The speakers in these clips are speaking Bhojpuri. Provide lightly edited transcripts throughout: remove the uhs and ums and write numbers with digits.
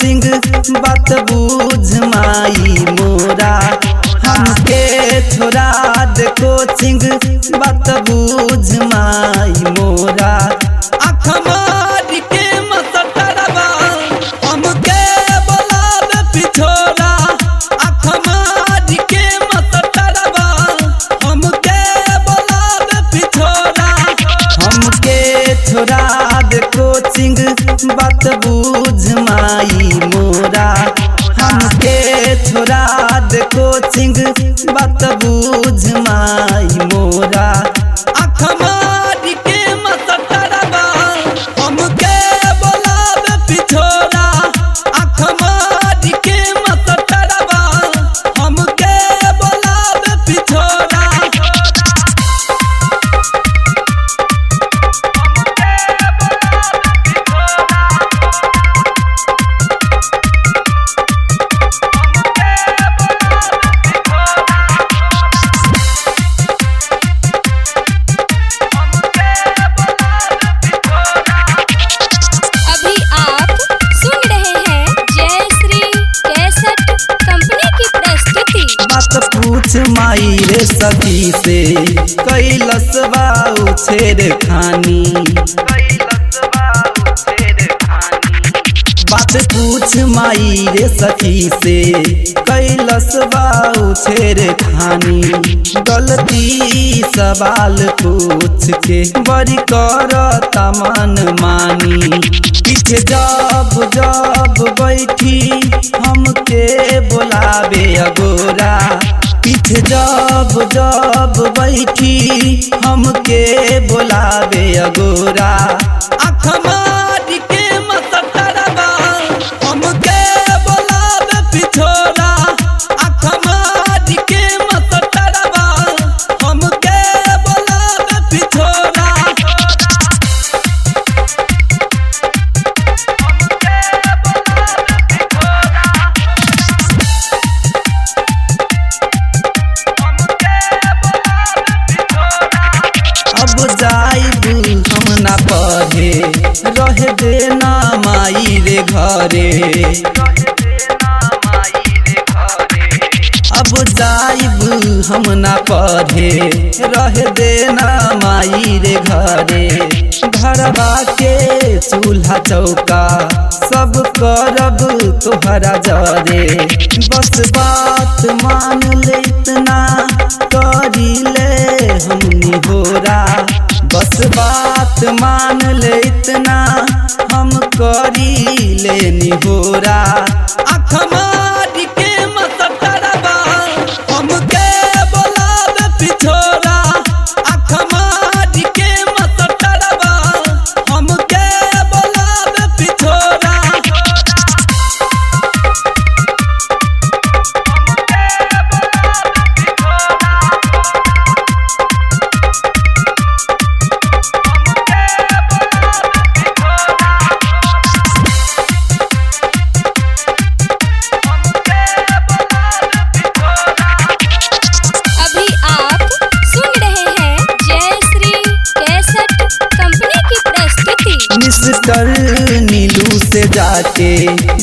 कोचिंग बात बुझ माई मोरा हमके छोड़ा दे कोचिंग बात बुझ माई मोरा आँख मारी के मसटरवा हमके बोलावे पिछोरा आँख मारी के मसटरवा हमके बोलावे पिछोरा हमके छोड़ा दे कोचिंग बात बुझ माई मोरा हमके छोड़ा दे कोचिंग बात बुझ माई मोरा आँख मारी के मसटरवा हमके बोलावे पिछोरा आँख मारी के मसटरवा हमके बोलावे पिछोरा पूछ माई रे सखी से कैलस बाऊ छेड़ खानी बात पूछ माई रे सखी से कैलस बाऊ छेड़ खानी गलती सवाल पूछ के बड़ी करता मन मानी पीछे जब जब बैठी हमके बोलावे अगोरा पीछे जब जब बैठी हमके बोलावे अगोरा आँख मारी के मसटरवा हमके बोलावे पिछोरा आँख मारी के मसटरवा हमके बोलावे पिछोरा अब जाइबू हम ना पढ़े रह देना माई रे घरे अब जाइबू हम ना पढ़े रह देना माई रे घरे घरवा के चूल्हा चौका सब करब तोहरा जरे बस बात मान ले इतना करी ले हमनी होरा बस बात मान ले इतना हम करी लेनी होरा आँख मारी के मसटरवा हमके बोलावे पिछोरा आँख मारी के मसटरवा हमके बोलावे पिछोरा मिस्टर नीलू से जाके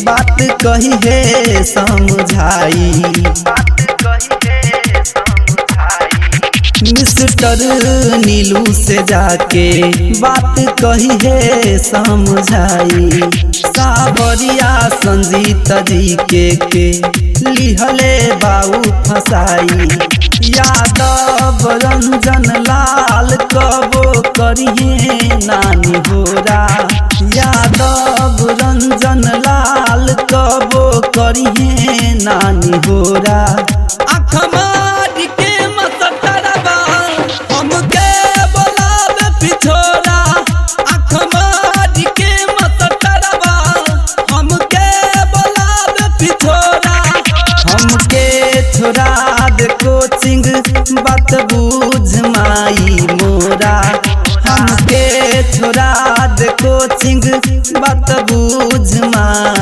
बात कही है समझाई मिस्टर नीलू से जाके बात कही है समझाई सावरिया संजीत जी के लिहले बाऊ फसाई यादव रंजन लाल कबो करिए नानी होरा यादव रंजन लाल कबो करिए नानी होरा आँख मारी के मसटरवा हमके बोलावे पिछोरा आँख मारी के मसटरवा हमके बोलावे पिछोरा हमके छोड़ा दे कोचिंग बात बुझ माई मोरा हमके छोड़ा दे कोचिंग बात बुझ माई